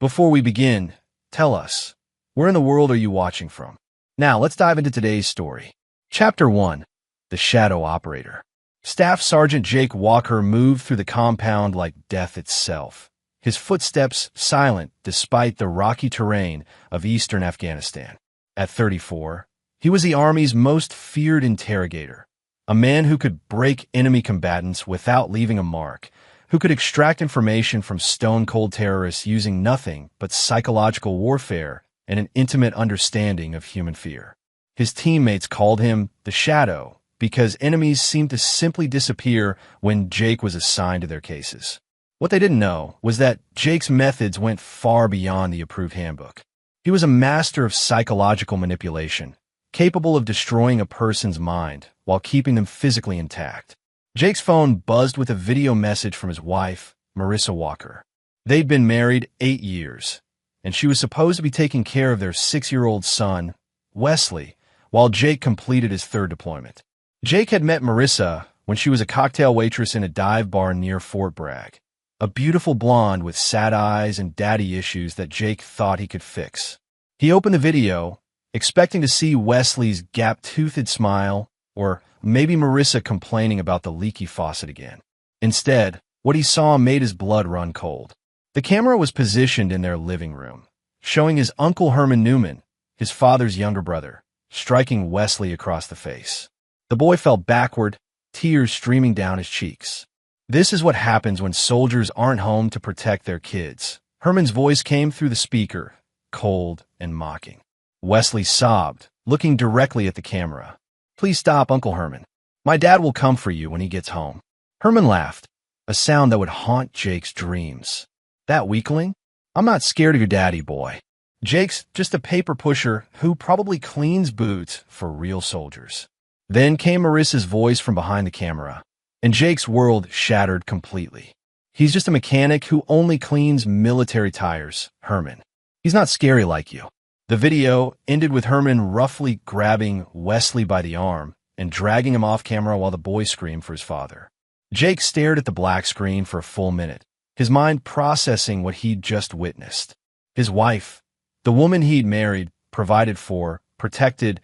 Before we begin, tell us, where in the world are you watching from? Now, let's dive into today's story. Chapter 1. The Shadow Operator. Staff Sergeant Jake Walker moved through the compound like death itself, his footsteps silent despite the rocky terrain of eastern Afghanistan. At 34, he was the Army's most feared interrogator, a man who could break enemy combatants without leaving a mark, who could extract information from stone-cold terrorists using nothing but psychological warfare and an intimate understanding of human fear. His teammates called him the Shadow because enemies seemed to simply disappear when Jake was assigned to their cases. What they didn't know was that Jake's methods went far beyond the approved handbook. He was a master of psychological manipulation, capable of destroying a person's mind while keeping them physically intact. Jake's phone buzzed with a video message from his wife, Marissa Walker. They'd been married 8 years, and she was supposed to be taking care of their 6-year-old son, Wesley, while Jake completed his 3rd deployment. Jake had met Marissa when she was a cocktail waitress in a dive bar near Fort Bragg, a beautiful blonde with sad eyes and daddy issues that Jake thought he could fix. He opened the video, expecting to see Wesley's gap-toothed smile, or maybe Marissa complaining about the leaky faucet again. Instead, what he saw made his blood run cold. The camera was positioned in their living room, showing his uncle Herman Newman, his father's younger brother, striking Wesley across the face. The boy fell backward, tears streaming down his cheeks. "This is what happens when soldiers aren't home to protect their kids." Herman's voice came through the speaker, cold and mocking. Wesley sobbed, looking directly at the camera. "Please stop, Uncle Herman. My dad will come for you when he gets home." Herman laughed, a sound that would haunt Jake's dreams. "That weakling? I'm not scared of your daddy, boy. Jake's just a paper pusher who probably cleans boots for real soldiers." Then came Marissa's voice from behind the camera, and Jake's world shattered completely. "He's just a mechanic who only cleans military tires, Herman. He's not scary like you." The video ended with Herman roughly grabbing Wesley by the arm and dragging him off camera while the boy screamed for his father. Jake stared at the black screen for a full minute, his mind processing what he'd just witnessed. His wife, the woman he'd married, provided for, protected,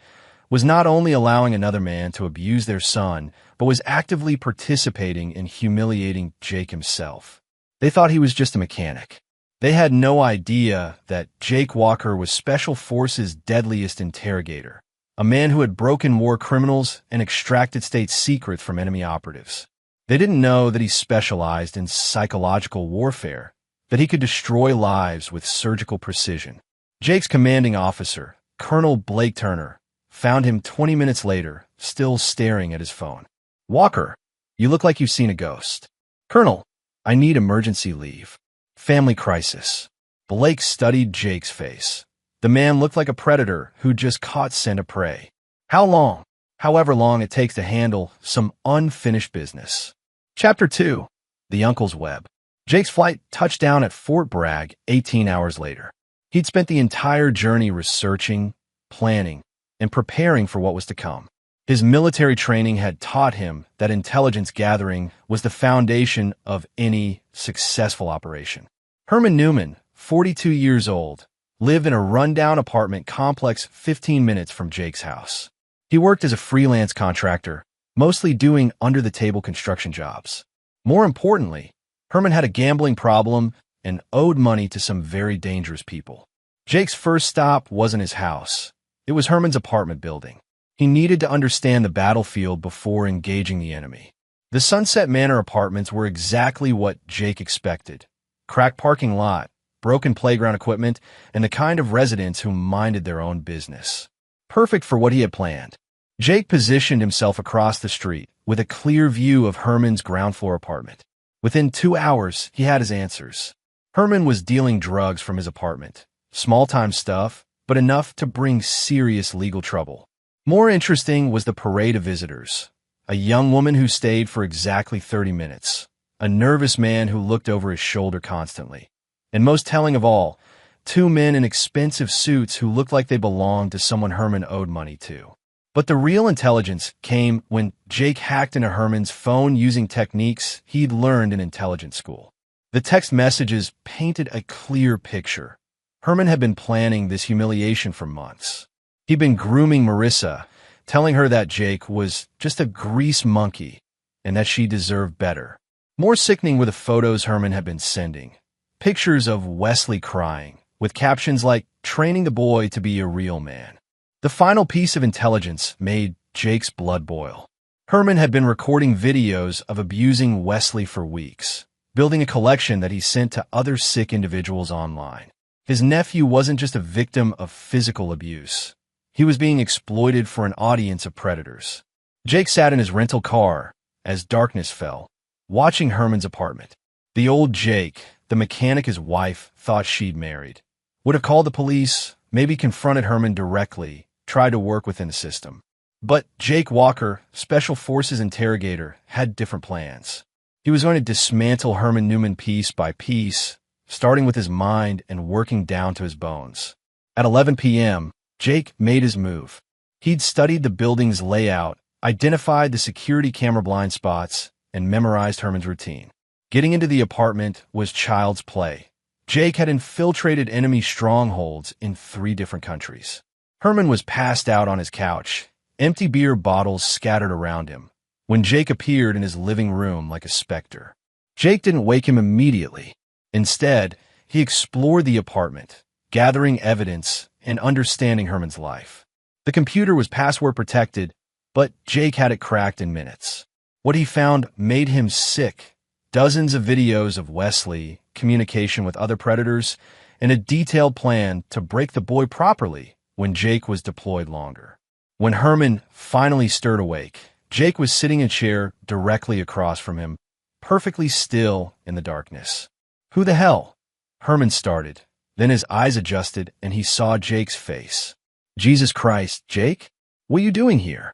was not only allowing another man to abuse their son, but was actively participating in humiliating Jake himself. They thought he was just a mechanic. They had no idea that Jake Walker was Special Forces' deadliest interrogator, a man who had broken war criminals and extracted state secrets from enemy operatives. They didn't know that he specialized in psychological warfare, that he could destroy lives with surgical precision. Jake's commanding officer, Colonel Blake Turner, found him 20 minutes later, still staring at his phone. "Walker, you look like you've seen a ghost." "Colonel, I need emergency leave. Family crisis." Blake studied Jake's face. The man looked like a predator who just caught scent of prey. "How long?" "However long it takes to handle some unfinished business." Chapter 2. The Uncle's Web. Jake's flight touched down at Fort Bragg 18 hours later. He'd spent the entire journey researching, planning, and preparing for what was to come. His military training had taught him that intelligence gathering was the foundation of any successful operation. Herman Newman, 42 years old, lived in a rundown apartment complex 15 minutes from Jake's house. He worked as a freelance contractor, mostly doing under-the-table construction jobs. More importantly, Herman had a gambling problem and owed money to some very dangerous people. Jake's first stop wasn't his house. It was Herman's apartment building. He needed to understand the battlefield before engaging the enemy. The Sunset Manor apartments were exactly what Jake expected. Cracked parking lot, broken playground equipment, and the kind of residents who minded their own business. Perfect for what he had planned. Jake positioned himself across the street with a clear view of Herman's ground floor apartment. Within 2 hours, he had his answers. Herman was dealing drugs from his apartment. Small-time stuff, but enough to bring serious legal trouble. More interesting was the parade of visitors. A young woman who stayed for exactly 30 minutes. A nervous man who looked over his shoulder constantly. And most telling of all, 2 men in expensive suits who looked like they belonged to someone Herman owed money to. But the real intelligence came when Jake hacked into Herman's phone using techniques he'd learned in intelligence school. The text messages painted a clear picture. Herman had been planning this humiliation for months. He'd been grooming Marissa, telling her that Jake was just a grease monkey and that she deserved better. More sickening were the photos Herman had been sending. Pictures of Wesley crying, with captions like, "Training the boy to be a real man." The final piece of intelligence made Jake's blood boil. Herman had been recording videos of abusing Wesley for weeks, building a collection that he sent to other sick individuals online. His nephew wasn't just a victim of physical abuse. He was being exploited for an audience of predators. Jake sat in his rental car as darkness fell, watching Herman's apartment. The old Jake, the mechanic his wife thought she'd married, would have called the police, maybe confronted Herman directly, tried to work within the system. But Jake Walker, Special Forces interrogator, had different plans. He was going to dismantle Herman Newman piece by piece, starting with his mind and working down to his bones. At 11 p.m., Jake made his move. He'd studied the building's layout, identified the security camera blind spots, and memorized Herman's routine. Getting into the apartment was child's play. Jake had infiltrated enemy strongholds in 3 different countries. Herman was passed out on his couch, empty beer bottles scattered around him, when Jake appeared in his living room like a specter. Jake didn't wake him immediately. Instead, he explored the apartment, gathering evidence and understanding Herman's life. The computer was password protected, but Jake had it cracked in minutes. What he found made him sick. Dozens of videos of Wesley, communication with other predators, and a detailed plan to break the boy properly when Jake was deployed longer. When Herman finally stirred awake, Jake was sitting in a chair directly across from him, perfectly still in the darkness. "Who the hell?" Herman started. Then his eyes adjusted and he saw Jake's face. "Jesus Christ, Jake? What are you doing here?"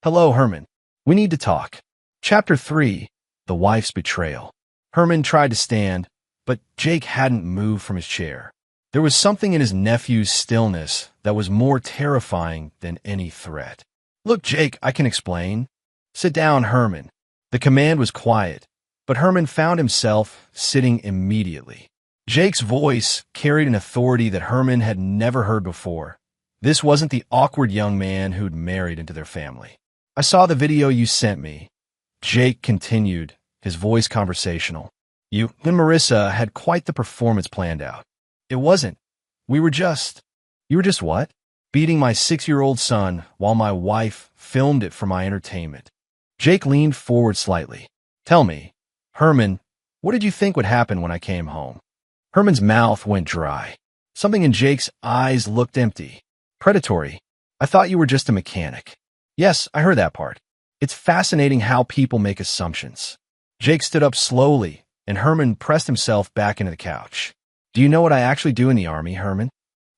"Hello, Herman. We need to talk." Chapter 3. The Wife's Betrayal. Herman tried to stand, but Jake hadn't moved from his chair. There was something in his nephew's stillness that was more terrifying than any threat. "Look, Jake, I can explain." "Sit down, Herman." The command was quiet, but Herman found himself sitting immediately. Jake's voice carried an authority that Herman had never heard before. This wasn't the awkward young man who'd married into their family. "I saw the video you sent me," Jake continued, his voice conversational. "You and Marissa had quite the performance planned out." "It wasn't. You were just what?" "Beating my 6-year-old son while my wife filmed it for my entertainment." Jake leaned forward slightly. "Tell me, Herman, what did you think would happen when I came home?" Herman's mouth went dry. Something in Jake's eyes looked empty. "Predatory. I thought you were just a mechanic." "Yes, I heard that part. It's fascinating how people make assumptions." Jake stood up slowly, and Herman pressed himself back into the couch. "Do you know what I actually do in the Army, Herman?"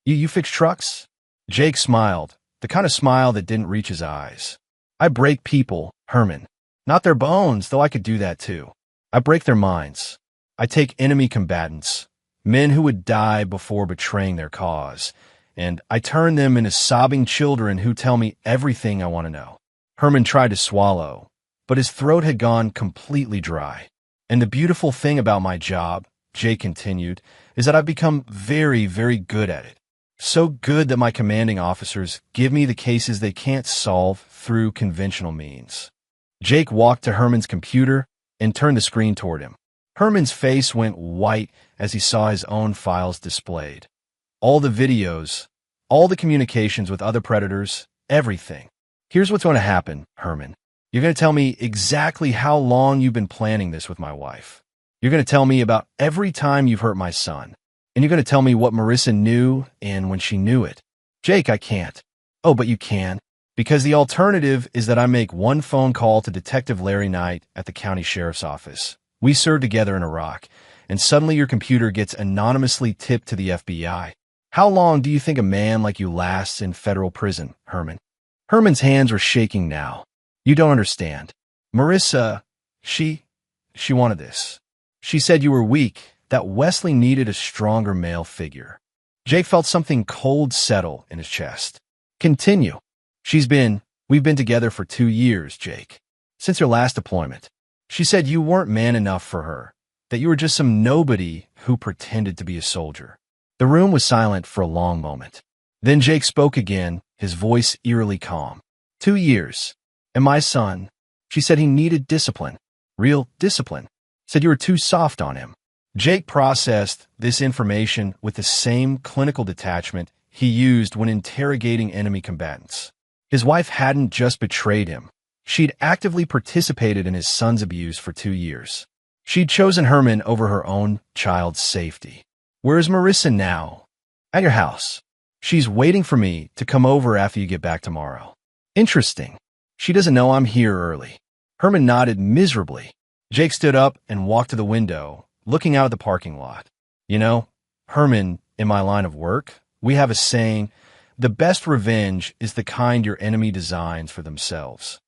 You fix trucks?" Jake smiled, the kind of smile that didn't reach his eyes. "I break people, Herman. Not their bones, though I could do that too. I break their minds. I take enemy combatants, men who would die before betraying their cause, and I turn them into sobbing children who tell me everything I want to know." Herman tried to swallow, but his throat had gone completely dry. "And the beautiful thing about my job," Jake continued, "is that I've become very, very good at it. So good that my commanding officers give me the cases they can't solve through conventional means." Jake walked to Herman's computer and turned the screen toward him. Herman's face went white as he saw his own files displayed. All the videos, all the communications with other predators, everything. "Here's what's going to happen, Herman. You're going to tell me exactly how long you've been planning this with my wife. You're going to tell me about every time you've hurt my son. And you're going to tell me what Marissa knew and when she knew it." "Jake, I can't." "Oh, but you can. Because the alternative is that I make one phone call to Detective Larry Knight at the county sheriff's office. We served together in Iraq, and suddenly your computer gets anonymously tipped to the FBI. How long do you think a man like you lasts in federal prison, Herman?" Herman's hands were shaking now. "You don't understand. Marissa, she wanted this. She said you were weak, that Wesley needed a stronger male figure." Jake felt something cold settle in his chest. "Continue." We've been together for 2 years, Jake. Since your last deployment. She said you weren't man enough for her. that you were just some nobody who pretended to be a soldier. The room was silent for a long moment. Then Jake spoke again, his voice eerily calm. 2 years. And my son, she said he needed discipline. Real discipline. Said you were too soft on him. Jake processed this information with the same clinical detachment he used when interrogating enemy combatants. His wife hadn't just betrayed him. She'd actively participated in his son's abuse for 2 years. She'd chosen Herman over her own child's safety. Where is Marissa now? At your house. She's waiting for me to come over after you get back tomorrow. Interesting. She doesn't know I'm here early. Herman nodded miserably. Jake stood up and walked to the window, looking out at the parking lot. You know, Herman, in my line of work, we have a saying, the best revenge is the kind your enemy designs for themselves.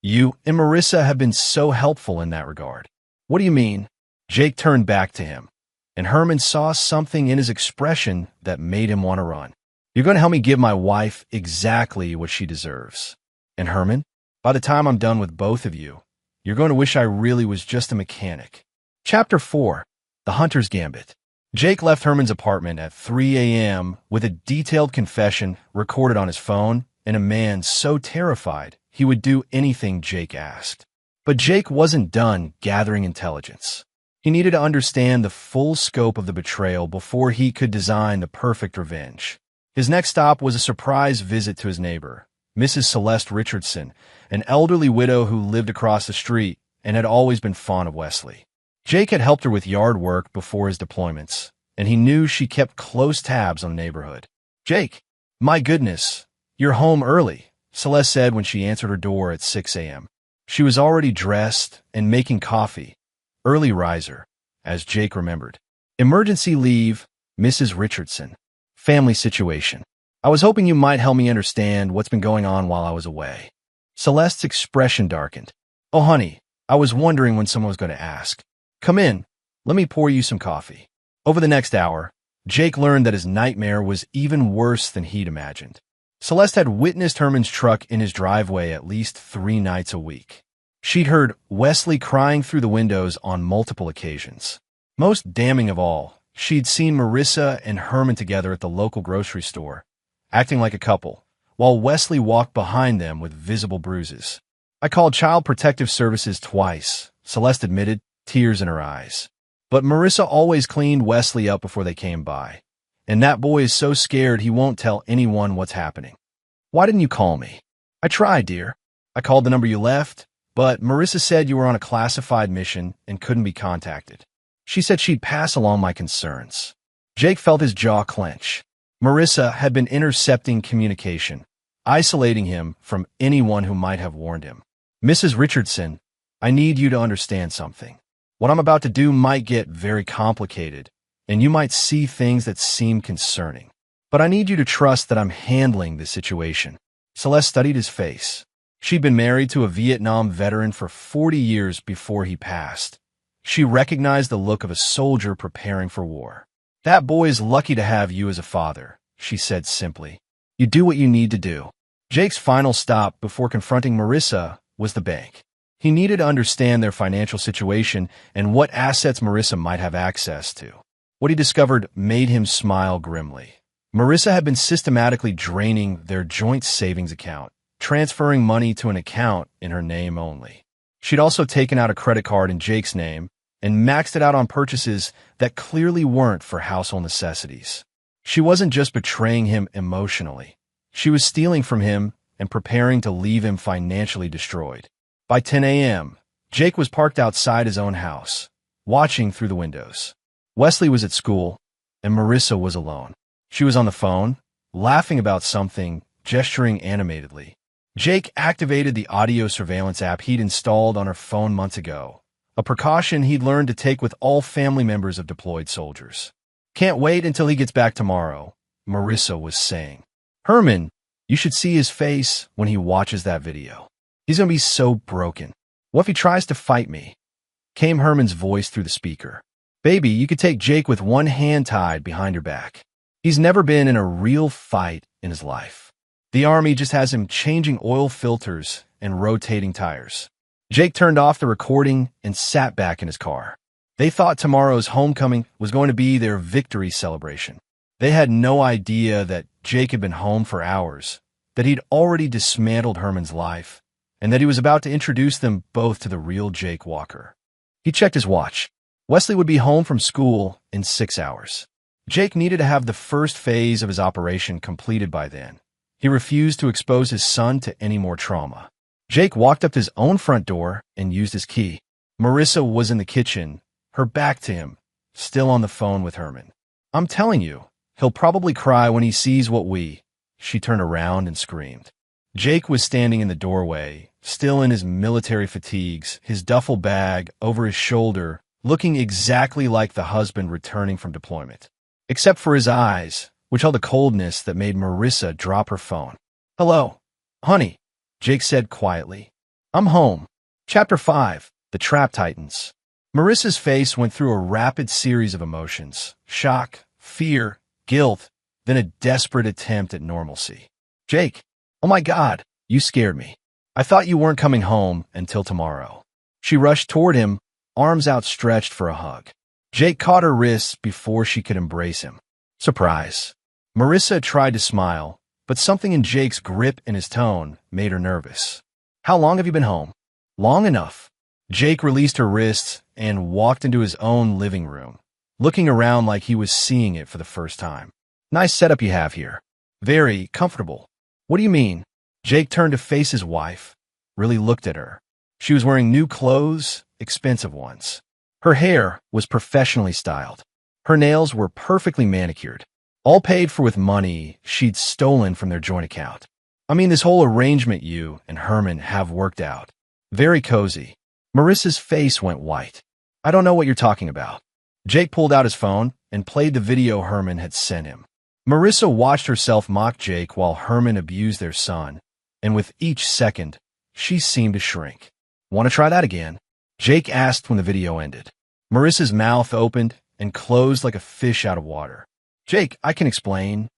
You and Marissa have been so helpful in that regard. What do you mean? Jake turned back to him, and Herman saw something in his expression that made him want to run. You're going to help me give my wife exactly what she deserves. And Herman, by the time I'm done with both of you, you're going to wish I really was just a mechanic. Chapter 4. The Hunter's Gambit. Jake left Herman's apartment at 3 a.m. with a detailed confession recorded on his phone and a man so terrified he would do anything Jake asked. But Jake wasn't done gathering intelligence. He needed to understand the full scope of the betrayal before he could design the perfect revenge. His next stop was a surprise visit to his neighbor, Mrs. Celeste Richardson, an elderly widow who lived across the street and had always been fond of Wesley. Jake had helped her with yard work before his deployments, and he knew she kept close tabs on the neighborhood. Jake, my goodness, you're home early, Celeste said when she answered her door at 6 a.m. She was already dressed and making coffee. Early riser, as Jake remembered. Emergency leave, Mrs. Richardson. Family situation. I was hoping you might help me understand what's been going on while I was away. Celeste's expression darkened. Oh, honey, I was wondering when someone was going to ask. Come in. Let me pour you some coffee. Over the next hour, Jake learned that his nightmare was even worse than he'd imagined. Celeste had witnessed Herman's truck in his driveway at least 3 nights a week. She'd heard Wesley crying through the windows on multiple occasions. Most damning of all, she'd seen Marissa and Herman together at the local grocery store, acting like a couple, while Wesley walked behind them with visible bruises. I called Child Protective Services twice, Celeste admitted, tears in her eyes. But Marissa always cleaned Wesley up before they came by, and that boy is so scared he won't tell anyone what's happening. Why didn't you call me? I tried, dear. I called the number you left, but Marissa said you were on a classified mission and couldn't be contacted. She said she'd pass along my concerns. Jake felt his jaw clench. Marissa had been intercepting communication, isolating him from anyone who might have warned him. Mrs. Richardson, I need you to understand something. What I'm about to do might get very complicated, and you might see things that seem concerning. But I need you to trust that I'm handling this situation. Celeste studied his face. She'd been married to a Vietnam veteran for 40 years before he passed. She recognized the look of a soldier preparing for war. That boy is lucky to have you as a father, she said simply. You do what you need to do. Jake's final stop before confronting Marissa was the bank. He needed to understand their financial situation and what assets Marissa might have access to. What he discovered made him smile grimly. Marissa had been systematically draining their joint savings account, transferring money to an account in her name only. She'd also taken out a credit card in Jake's name and maxed it out on purchases that clearly weren't for household necessities. She wasn't just betraying him emotionally. She was stealing from him and preparing to leave him financially destroyed. By 10 a.m., Jake was parked outside his own house, watching through the windows. Wesley was at school, and Marissa was alone. She was on the phone, laughing about something, gesturing animatedly. Jake activated the audio surveillance app he'd installed on her phone months ago, a precaution he'd learned to take with all family members of deployed soldiers. Can't wait until he gets back tomorrow, Marissa was saying. Herman, you should see his face when he watches that video. He's going to be so broken. What if he tries to fight me? Came Herman's voice through the speaker. Baby, you could take Jake with one hand tied behind your back. He's never been in a real fight in his life. The Army just has him changing oil filters and rotating tires. Jake turned off the recording and sat back in his car. They thought tomorrow's homecoming was going to be their victory celebration. They had no idea that Jake had been home for hours, that he'd already dismantled Herman's life, and that he was about to introduce them both to the real Jake Walker. He checked his watch. Wesley would be home from school in 6 hours. Jake needed to have the first phase of his operation completed by then. He refused to expose his son to any more trauma. Jake walked up to his own front door and used his key. Marissa was in the kitchen, her back to him, still on the phone with Herman. "I'm telling you, he'll probably cry when he sees what we—" She turned around and screamed. Jake was standing in the doorway, still in his military fatigues, his duffel bag over his shoulder, looking exactly like the husband returning from deployment. Except for his eyes, which held a coldness that made Marissa drop her phone. "Hello, honey," Jake said quietly. "I'm home." Chapter 5. The Trap Titans. Marissa's face went through a rapid series of emotions: shock, fear, guilt, then a desperate attempt at normalcy. "Jake, oh my God, you scared me. I thought you weren't coming home until tomorrow." She rushed toward him, arms outstretched for a hug. Jake caught her wrists before she could embrace him. Surprise. Marissa tried to smile, but something in Jake's grip and his tone made her nervous. "How long have you been home?" "Long enough." Jake released her wrists and walked into his own living room, looking around like he was seeing it for the first time. "Nice setup you have here. Very comfortable." "What do you mean?" Jake turned to face his wife, really looked at her. She was wearing new clothes, expensive ones. Her hair was professionally styled. Her nails were perfectly manicured, all paid for with money she'd stolen from their joint account. "I mean, this whole arrangement you and Herman have worked out. Very cozy." Marissa's face went white. "I don't know what you're talking about." Jake pulled out his phone and played the video Herman had sent him. Marissa watched herself mock Jake while Herman abused their son, and with each second, she seemed to shrink. "Want to try that again?" Jake asked when the video ended. Marissa's mouth opened and closed like a fish out of water. "Jake, I can explain."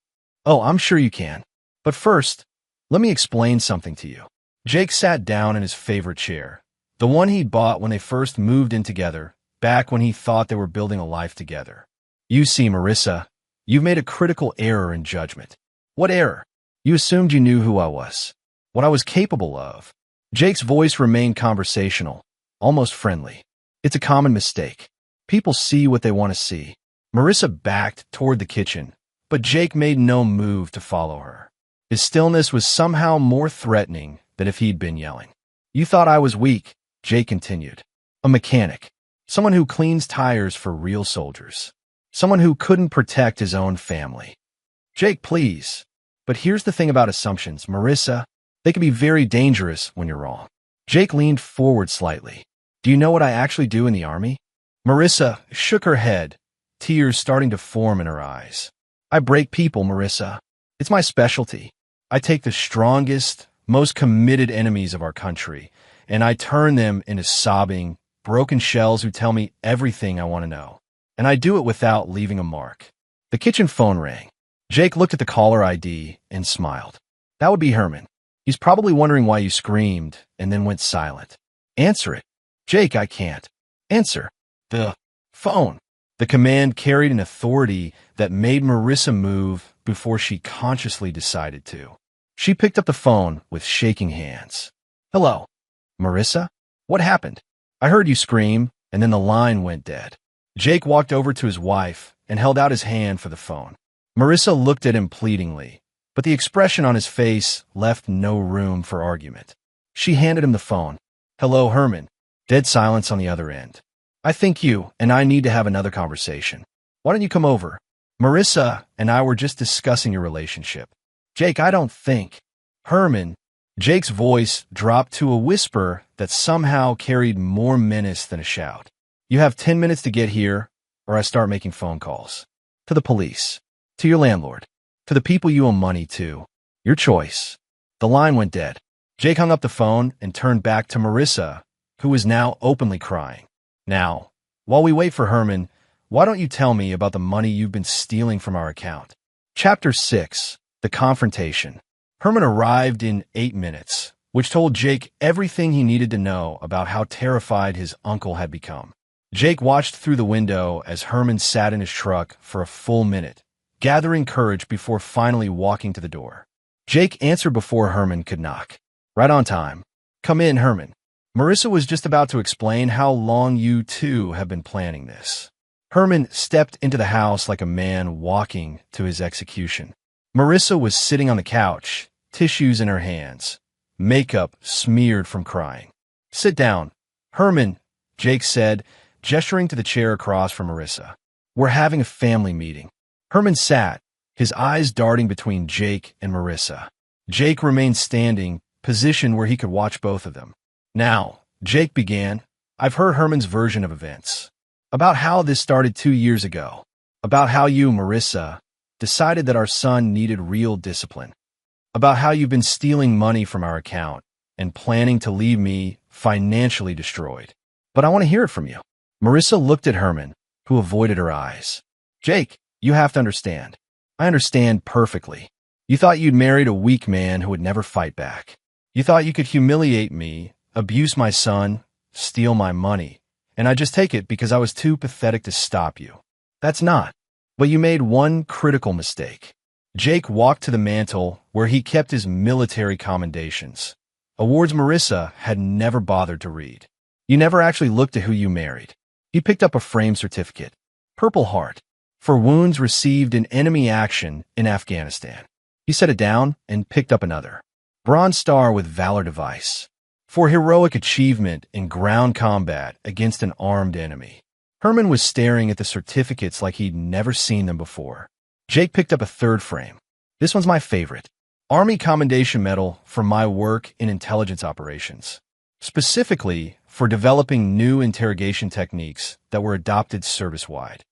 "Oh, I'm sure you can. But first, let me explain something to you." Jake sat down in his favorite chair, the one he'd bought when they first moved in together, back when he thought they were building a life together. "You see, Marissa, you've made a critical error in judgment." "What error?" "You assumed you knew who I was, what I was capable of." Jake's voice remained conversational, almost friendly. "It's a common mistake. People see what they want to see." Marissa backed toward the kitchen, but Jake made no move to follow her. His stillness was somehow more threatening than if he'd been yelling. "You thought I was weak," Jake continued. "A mechanic. Someone who cleans tires for real soldiers. Someone who couldn't protect his own family." "Jake, please." "But here's the thing about assumptions, Marissa. They can be very dangerous when you're wrong." Jake leaned forward slightly. "Do you know what I actually do in the Army?" Marissa shook her head, tears starting to form in her eyes. "I break people, Marissa. It's my specialty. I take the strongest, most committed enemies of our country, and I turn them into sobbing, broken shells who tell me everything I want to know. And I do it without leaving a mark." The kitchen phone rang. Jake looked at the caller ID and smiled. "That would be Herman. He's probably wondering why you screamed and then went silent." "Answer it." "Jake, I can't." "Answer the phone." The command carried an authority that made Marissa move before she consciously decided to. She picked up the phone with shaking hands. "Hello, Marissa? What happened?" "I heard you scream, and then the line went dead." Jake walked over to his wife and held out his hand for the phone. Marissa looked at him pleadingly, but the expression on his face left no room for argument. She handed him the phone. "Hello, Herman." Dead silence on the other end. "I think you and I need to have another conversation. Why don't you come over? Marissa and I were just discussing your relationship." "Jake, I don't think." "Herman." Jake's voice dropped to a whisper that somehow carried more menace than a shout. "You have 10 minutes to get here, or I start making phone calls. To the police. To your landlord. To the people you owe money to. Your choice." The line went dead. Jake hung up the phone and turned back to Marissa, who was now openly crying. "Now, while we wait for Herman, why don't you tell me about the money you've been stealing from our account?" Chapter 6. The Confrontation. Herman arrived in 8 minutes, which told Jake everything he needed to know about how terrified his uncle had become. Jake watched through the window as Herman sat in his truck for a full minute, gathering courage before finally walking to the door. Jake answered before Herman could knock. Right on time. Come in, Herman. Marissa was just about to explain how long you two have been planning this. Herman stepped into the house like a man walking to his execution. Marissa was sitting on the couch, tissues in her hands, makeup smeared from crying. Sit down, Herman, Jake said, gesturing to the chair across from Marissa. We're having a family meeting. Herman sat, his eyes darting between Jake and Marissa. Jake remained standing, positioned where he could watch both of them. Now, Jake began, I've heard Herman's version of events. About how this started 2 years ago. About how you, Marissa, decided that our son needed real discipline. About how you've been stealing money from our account and planning to leave me financially destroyed. But I want to hear it from you. Marissa looked at Herman, who avoided her eyes. Jake, you have to understand. I understand perfectly. You thought you'd married a weak man who would never fight back. You thought you could humiliate me, abuse my son, steal my money, and I just take it because I was too pathetic to stop you. That's not. But you made one critical mistake. Jake walked to the mantel where he kept his military commendations. Awards Marissa had never bothered to read. You never actually looked at who you married. He picked up a framed certificate. Purple Heart. For wounds received in enemy action in Afghanistan. He set it down and picked up another. Bronze Star with Valor Device. For heroic achievement in ground combat against an armed enemy. Herman was staring at the certificates like he'd never seen them before. Jake picked up a third frame. This one's my favorite. Army Commendation Medal for my work in intelligence operations. Specifically for developing new interrogation techniques that were adopted service-wide.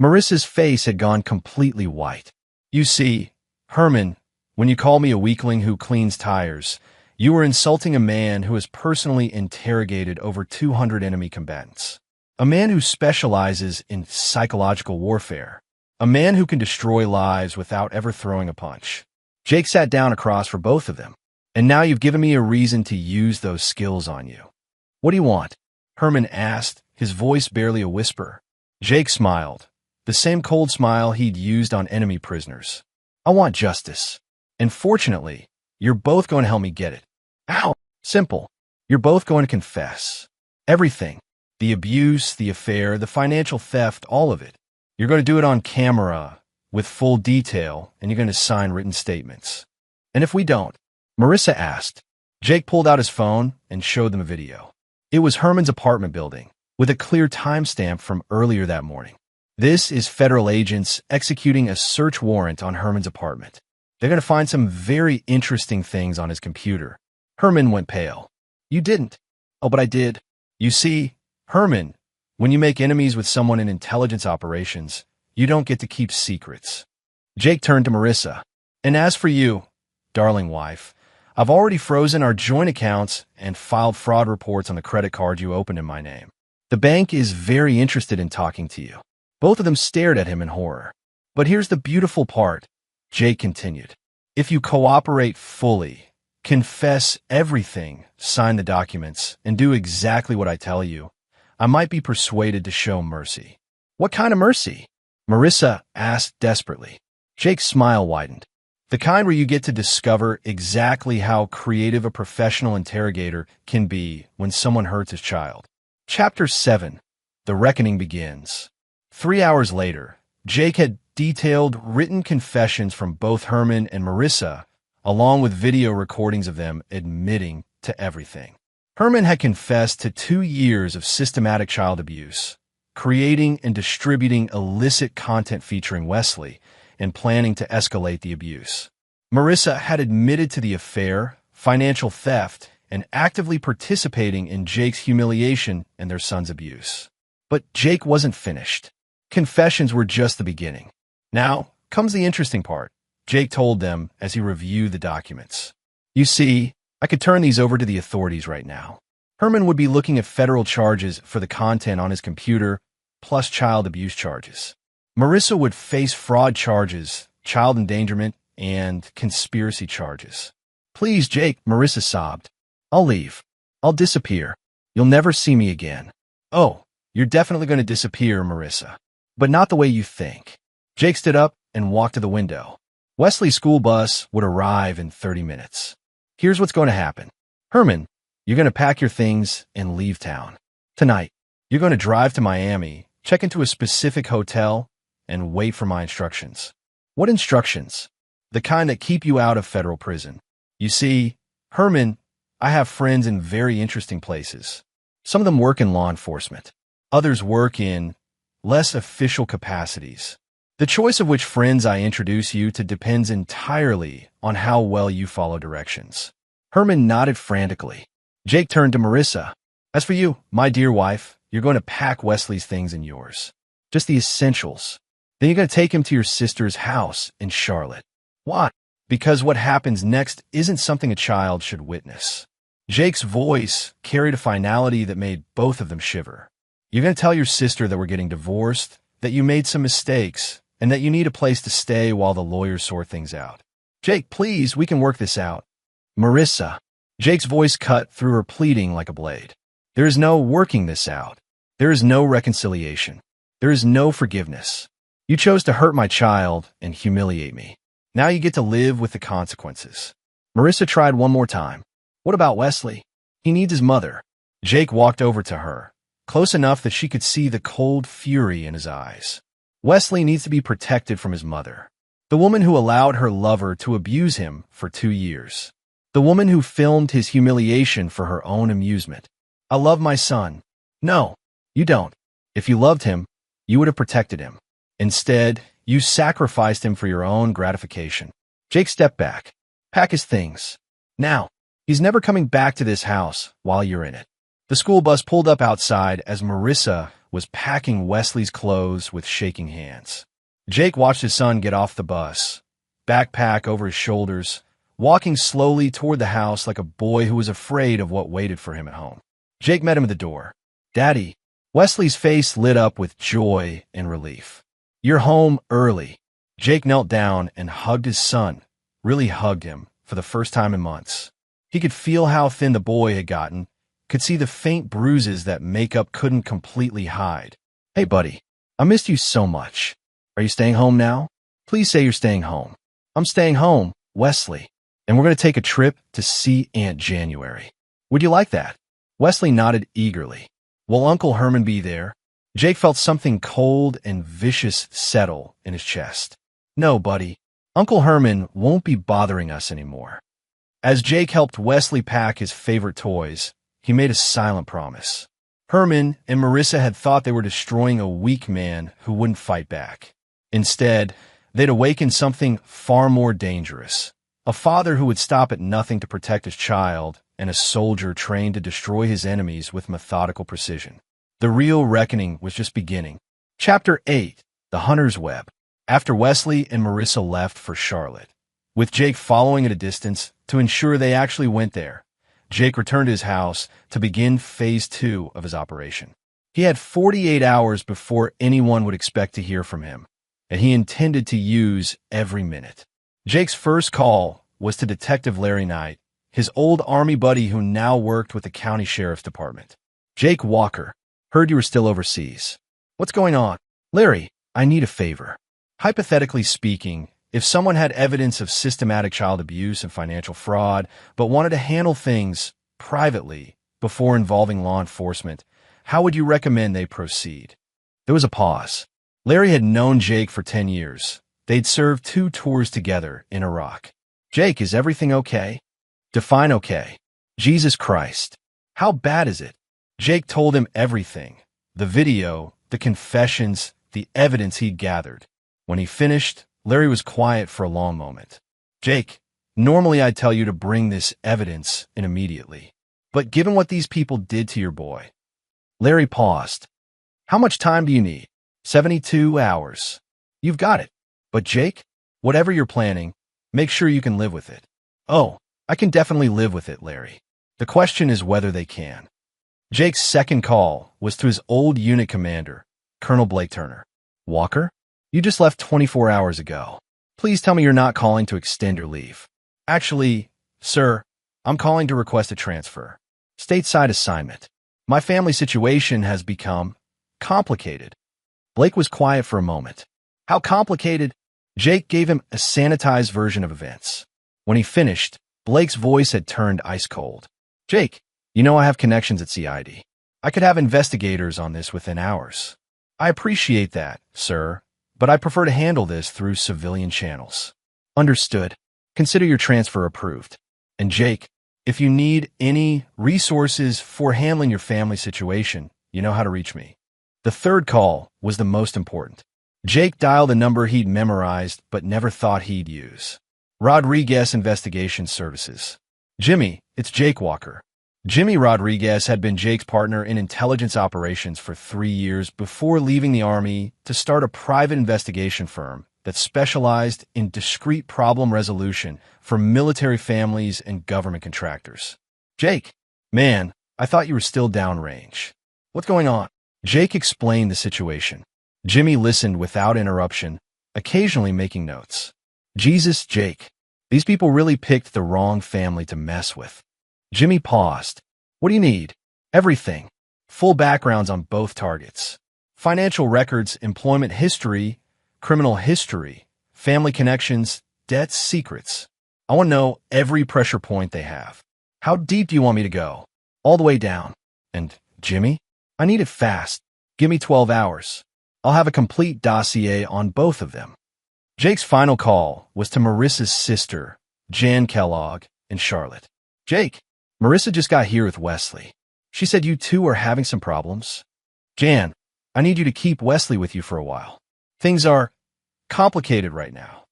Marissa's face had gone completely white. You see, Herman, when you call me a weakling who cleans tires, you were insulting a man who has personally interrogated over 200 enemy combatants. A man who specializes in psychological warfare. A man who can destroy lives without ever throwing a punch. Jake sat down across for both of them. And now you've given me a reason to use those skills on you. What do you want? Herman asked, his voice barely a whisper. Jake smiled, the same cold smile he'd used on enemy prisoners. I want justice. And fortunately, you're both going to help me get it. Ow! Simple. You're both going to confess. Everything. The abuse, the affair, the financial theft, all of it. You're going to do it on camera, with full detail, and you're going to sign written statements. And if we don't? Marissa asked. Jake pulled out his phone and showed them a video. It was Herman's apartment building, with a clear timestamp from earlier that morning. This is federal agents executing a search warrant on Herman's apartment. They're going to find some very interesting things on his computer. Herman went pale. You didn't. Oh, but I did. You see, Herman, when you make enemies with someone in intelligence operations, you don't get to keep secrets. Jake turned to Marissa. And as for you, darling wife, I've already frozen our joint accounts and filed fraud reports on the credit card you opened in my name. The bank is very interested in talking to you. Both of them stared at him in horror. But here's the beautiful part, Jake continued. If you cooperate fully, confess everything, sign the documents, and do exactly what I tell you, I might be persuaded to show mercy. What kind of mercy? Marissa asked desperately. Jake's smile widened. The kind where you get to discover exactly how creative a professional interrogator can be when someone hurts his child. Chapter 7. The Reckoning Begins. 3 hours later, Jake had detailed written confessions from both Herman and Marissa, along with video recordings of them admitting to everything. Herman had confessed to 2 years of systematic child abuse, creating and distributing illicit content featuring Wesley, and planning to escalate the abuse. Marissa had admitted to the affair, financial theft, and actively participating in Jake's humiliation and their son's abuse. But Jake wasn't finished. Confessions were just the beginning. Now comes the interesting part, Jake told them as he reviewed the documents. You see, I could turn these over to the authorities right now. Herman would be looking at federal charges for the content on his computer, plus child abuse charges. Marissa would face fraud charges, child endangerment, and conspiracy charges. Please, Jake, Marissa sobbed. I'll leave. I'll disappear. You'll never see me again. Oh, You're definitely going to disappear, Marissa. But not the way you think. Jake stood up and walked to the window. Wesley's school bus would arrive in 30 minutes. Here's what's going to happen. Herman, you're going to pack your things and leave town. Tonight, you're going to drive to Miami, check into a specific hotel, and wait for my instructions. What instructions? The kind that keep you out of federal prison. You see, Herman, I have friends in very interesting places. Some of them work in law enforcement. Others work in less official capacities. The choice of which friends I introduce you to depends entirely on how well you follow directions. Herman nodded frantically. Jake turned to Marissa. As for you, my dear wife, you're going to pack Wesley's things and yours. Just the essentials. Then you're going to take him to your sister's house in Charlotte. Why? Because what happens next isn't something a child should witness. Jake's voice carried a finality that made both of them shiver. You're going to tell your sister that we're getting divorced, that you made some mistakes, and that you need a place to stay while the lawyers sort things out. Jake, please, we can work this out. Marissa. Jake's voice cut through her pleading like a blade. There is no working this out. There is no reconciliation. There is no forgiveness. You chose to hurt my child and humiliate me. Now you get to live with the consequences. Marissa tried one more time. What about Wesley? He needs his mother. Jake walked over to her, close enough that she could see the cold fury in his eyes. Wesley needs to be protected from his mother. The woman who allowed her lover to abuse him for 2 years. The woman who filmed his humiliation for her own amusement. I love my son. No, you don't. If you loved him, you would have protected him. Instead, you sacrificed him for your own gratification. Jake stepped back. Pack his things. Now, he's never coming back to this house while you're in it. The school bus pulled up outside as Marissa was packing Wesley's clothes with shaking hands. Jake watched his son get off the bus, backpack over his shoulders, walking slowly toward the house like a boy who was afraid of what waited for him at home. Jake met him at the door. Daddy. Wesley's face lit up with joy and relief. You're home early. Jake knelt down and hugged his son, really hugged him for the first time in months. He could feel how thin the boy had gotten, could see the faint bruises that makeup couldn't completely hide. Hey, buddy, I missed you so much. Are you staying home now? Please say you're staying home. I'm staying home, Wesley, and we're going to take a trip to see Aunt January. Would you like that? Wesley nodded eagerly. Will Uncle Herman be there? Jake felt something cold and vicious settle in his chest. No, buddy. Uncle Herman won't be bothering us anymore. As Jake helped Wesley pack his favorite toys, he made a silent promise. Herman and Marissa had thought they were destroying a weak man who wouldn't fight back. Instead, they'd awakened something far more dangerous. A father who would stop at nothing to protect his child, and a soldier trained to destroy his enemies with methodical precision. The real reckoning was just beginning. Chapter 8. The Hunter's Web. After Wesley and Marissa left for Charlotte, with Jake following at a distance to ensure they actually went there, Jake returned to his house to begin Phase 2 of his operation. He had 48 hours before anyone would expect to hear from him, and he intended to use every minute. Jake's first call was to Detective Larry Knight, his old Army buddy who now worked with the county sheriff's department. Jake Walker, heard you were still overseas. What's going on? Larry, I need a favor. Hypothetically speaking, if someone had evidence of systematic child abuse and financial fraud, but wanted to handle things privately before involving law enforcement, how would you recommend they proceed? There was a pause. Larry had known Jake for 10 years. They'd served 2 tours together in Iraq. Jake, is everything okay? Define okay. Jesus Christ. How bad is it? Jake told him everything. The video, the confessions, the evidence he'd gathered. When he finished, Larry was quiet for a long moment. Jake, normally I'd tell you to bring this evidence in immediately. But given what these people did to your boy. Larry paused. How much time do you need? 72 hours. You've got it. But Jake, whatever you're planning, make sure you can live with it. Oh, I can definitely live with it, Larry. The question is whether they can. Jake's second call was to his old unit commander, Colonel Blake Turner. Walker, you just left 24 hours ago. Please tell me you're not calling to extend your leave. Actually, sir, I'm calling to request a transfer. Stateside assignment. My family situation has become Complicated. Blake was quiet for a moment. How complicated? Jake gave him a sanitized version of events. When he finished, Blake's voice had turned ice cold. Jake, you know I have connections at CID. I could have investigators on this within hours. I appreciate that, sir, but I prefer to handle this through civilian channels. Understood. Consider your transfer approved. And Jake, if you need any resources for handling your family situation, you know how to reach me. The third call was the most important. Jake dialed a number he'd memorized but never thought he'd use. Rodriguez Investigation Services. Jimmy, it's Jake Walker. Jimmy Rodriguez had been Jake's partner in intelligence operations for 3 years before leaving the Army to start a private investigation firm that specialized in discrete problem resolution for military families and government contractors. Jake, man, I thought you were still downrange. What's going on? Jake explained the situation. Jimmy listened without interruption, occasionally making notes. Jesus, Jake, these people really picked the wrong family to mess with. Jimmy paused. What do you need? Everything. Full backgrounds on both targets. Financial records, employment history, criminal history, family connections, debts, secrets. I want to know every pressure point they have. How deep do you want me to go? All the way down. And, Jimmy, I need it fast. Give me 12 hours. I'll have a complete dossier on both of them. Jake's final call was to Marissa's sister, Jan Kellogg, in Charlotte. Jake, Marissa just got here with Wesley. She said you two are having some problems. Jan, I need you to keep Wesley with you for a while. Things are complicated right now.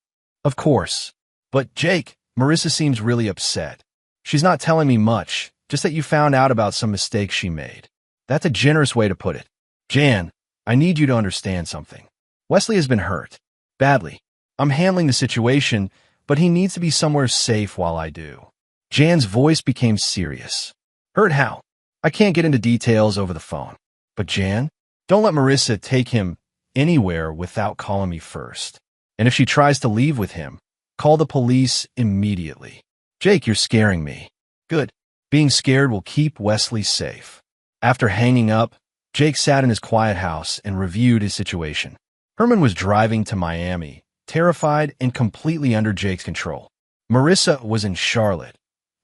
Of course. But Jake, Marissa seems really upset. She's not telling me much, just that you found out about some mistakes she made. That's a generous way to put it. Jan, I need you to understand something. Wesley has been hurt. Badly. I'm handling the situation, but he needs to be somewhere safe while I do. Jan's voice became serious. Hurt how? I can't get into details over the phone. But Jan, don't let Marissa take him anywhere without calling me first. And if she tries to leave with him, call the police immediately. Jake, you're scaring me. Good. Being scared will keep Wesley safe. After hanging up, Jake sat in his quiet house and reviewed his situation. Herman was driving to Miami, terrified and completely under Jake's control. Marissa was in Charlotte,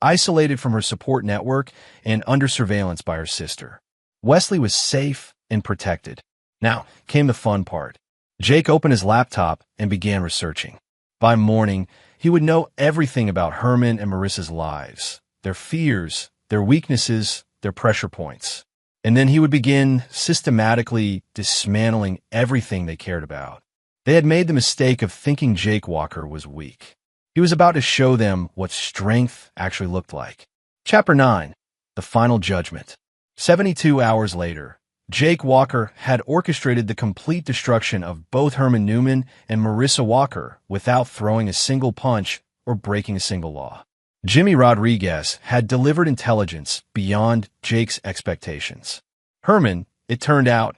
isolated from her support network and under surveillance by her sister. Wesley was safe and protected. Now came the fun part. Jake opened his laptop and began researching. By morning, he would know everything about Herman and Marissa's lives, their fears, their weaknesses, their pressure points. And then he would begin systematically dismantling everything they cared about. They had made the mistake of thinking Jake Walker was weak. He was about to show them what strength actually looked like. Chapter 9. The Final Judgment. 72 hours later, Jake Walker had orchestrated the complete destruction of both Herman Newman and Marissa Walker without throwing a single punch or breaking a single law. Jimmy Rodriguez had delivered intelligence beyond Jake's expectations. Herman, it turned out,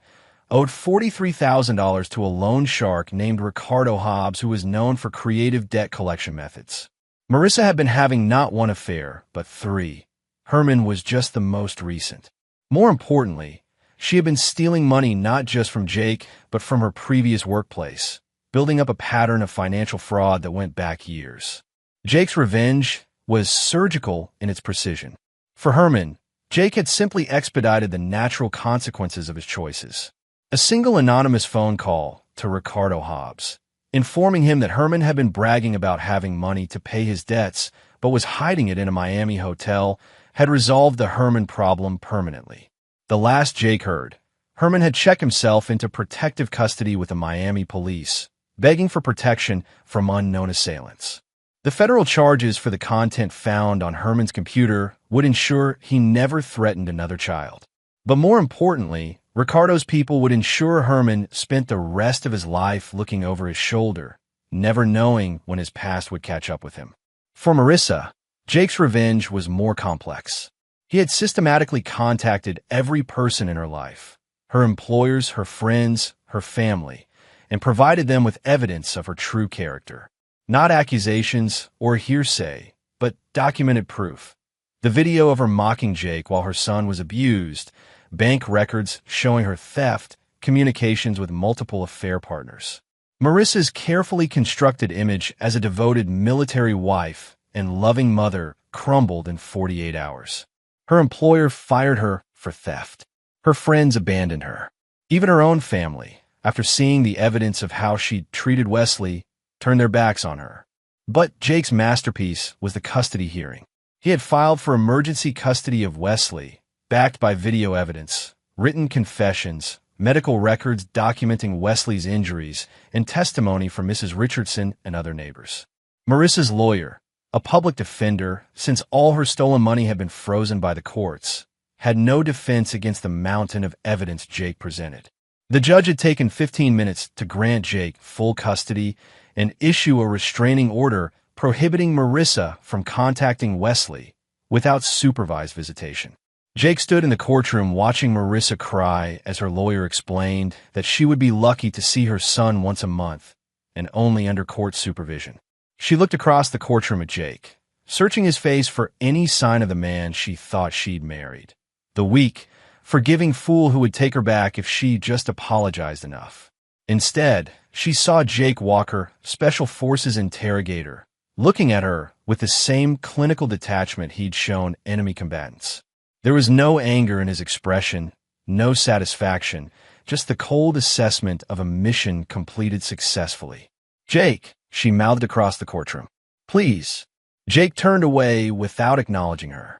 owed $43,000 to a loan shark named Ricardo Hobbs, who was known for creative debt collection methods. Marissa had been having not one affair, but 3. Herman was just the most recent. More importantly, she had been stealing money not just from Jake, but from her previous workplace, building up a pattern of financial fraud that went back years. Jake's revenge was surgical in its precision. For Herman, Jake had simply expedited the natural consequences of his choices. A single anonymous phone call to Ricardo Hobbs, informing him that Herman had been bragging about having money to pay his debts, but was hiding it in a Miami hotel, had resolved the Herman problem permanently. The last Jake heard, Herman had checked himself into protective custody with the Miami police, begging for protection from unknown assailants. The federal charges for the content found on Herman's computer would ensure he never threatened another child. But more importantly, Ricardo's people would ensure Herman spent the rest of his life looking over his shoulder, never knowing when his past would catch up with him. For Marissa, Jake's revenge was more complex. He had systematically contacted every person in her life, her employers, her friends, her family, and provided them with evidence of her true character. Not accusations or hearsay, but documented proof. The video of her mocking Jake while her son was abused, bank records showing her theft, communications with multiple affair partners. Marissa's carefully constructed image as a devoted military wife and loving mother crumbled in 48 hours. Her employer fired her for theft. Her friends abandoned her. Even her own family, after seeing the evidence of how she'd treated Wesley, turned their backs on her. But Jake's masterpiece was the custody hearing. He had filed for emergency custody of Wesley, backed by video evidence, written confessions, medical records documenting Wesley's injuries, and testimony from Mrs. Richardson and other neighbors. Marissa's lawyer, a public defender, since all her stolen money had been frozen by the courts, had no defense against the mountain of evidence Jake presented. The judge had taken 15 minutes to grant Jake full custody and issue a restraining order prohibiting Marissa from contacting Wesley without supervised visitation. Jake stood in the courtroom watching Marissa cry as her lawyer explained that she would be lucky to see her son once a month and only under court supervision. She looked across the courtroom at Jake, searching his face for any sign of the man she thought she'd married. The weak, forgiving fool who would take her back if she just apologized enough. Instead, she saw Jake Walker, Special Forces interrogator, looking at her with the same clinical detachment he'd shown enemy combatants. There was no anger in his expression, no satisfaction, just the cold assessment of a mission completed successfully. "Jake," she mouthed across the courtroom. "Please." Jake turned away without acknowledging her.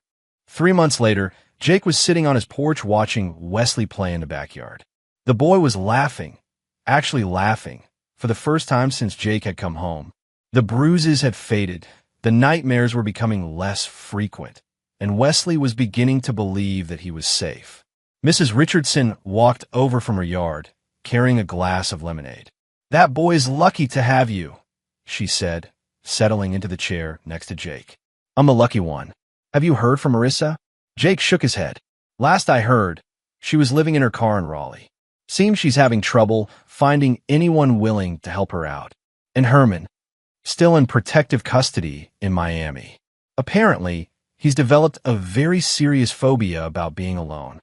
3 months later, Jake was sitting on his porch watching Wesley play in the backyard. The boy was laughing, actually laughing, for the first time since Jake had come home. The bruises had faded, the nightmares were becoming less frequent, and Wesley was beginning to believe that he was safe. Mrs. Richardson walked over from her yard, carrying a glass of lemonade. "That boy's lucky to have you," she said, settling into the chair next to Jake. "I'm the lucky one. Have you heard from Marissa?" Jake shook his head. "Last I heard, she was living in her car in Raleigh. Seems she's having trouble finding anyone willing to help her out. And Herman, still in protective custody in Miami. Apparently, he's developed a very serious phobia about being alone."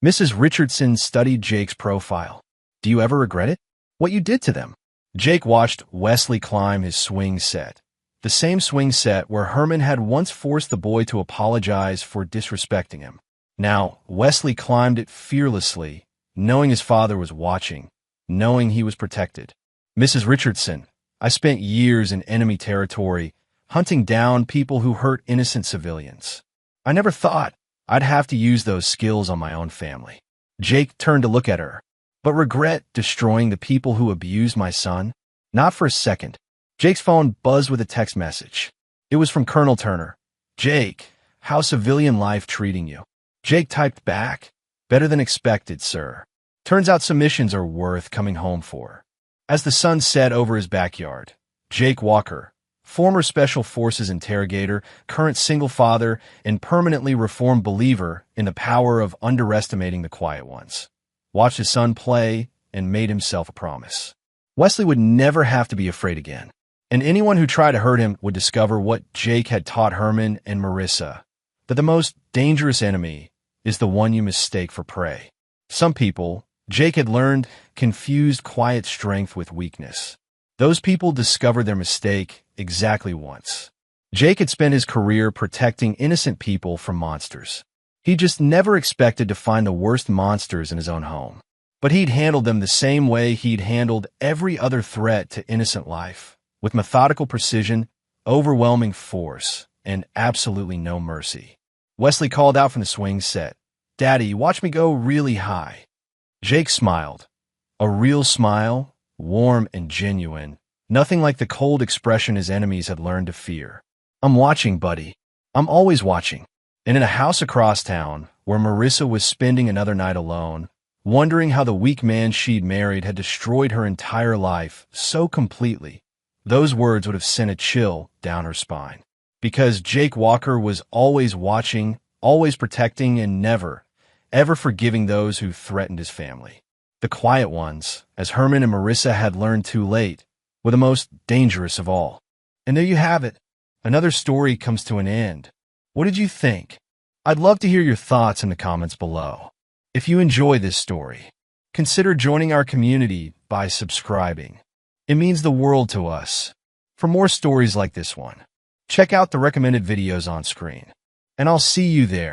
Mrs. Richardson studied Jake's profile. "Do you ever regret it? What you did to them?" Jake watched Wesley climb his swing set, the same swing set where Herman had once forced the boy to apologize for disrespecting him. Now, Wesley climbed it fearlessly, knowing his father was watching, knowing he was protected. "Mrs. Richardson, I spent years in enemy territory, hunting down people who hurt innocent civilians. I never thought I'd have to use those skills on my own family." Jake turned to look at her. "But regret destroying the people who abused my son? Not for a second." Jake's phone buzzed with a text message. It was from Colonel Turner. "Jake, how's civilian life treating you?" Jake typed back, "Better than expected, sir. Turns out some missions are worth coming home for." As the sun set over his backyard, Jake Walker, former Special Forces interrogator, current single father, and permanently reformed believer in the power of underestimating the quiet ones, watched his son play and made himself a promise. Wesley would never have to be afraid again, and anyone who tried to hurt him would discover what Jake had taught Herman and Marissa, that the most dangerous enemy is the one you mistake for prey. Some people, Jake had learned, confused quiet strength with weakness. Those people discovered their mistake exactly once. Jake had spent his career protecting innocent people from monsters. He just never expected to find the worst monsters in his own home. But he'd handled them the same way he'd handled every other threat to innocent life, with methodical precision, overwhelming force, and absolutely no mercy. Wesley called out from the swing set, "Daddy, watch me go really high." Jake smiled. A real smile, warm and genuine, nothing like the cold expression his enemies had learned to fear. "I'm watching, buddy. I'm always watching." And in a house across town, where Marissa was spending another night alone, wondering how the weak man she'd married had destroyed her entire life so completely, those words would have sent a chill down her spine. Because Jake Walker was always watching, always protecting, and never, ever forgiving those who threatened his family. The quiet ones, as Herman and Marissa had learned too late, were the most dangerous of all. And there you have it. Another story comes to an end. What did you think? I'd love to hear your thoughts in the comments below. If you enjoy this story, consider joining our community by subscribing. It means the world to us. For more stories like this one, check out the recommended videos on screen. And I'll see you there.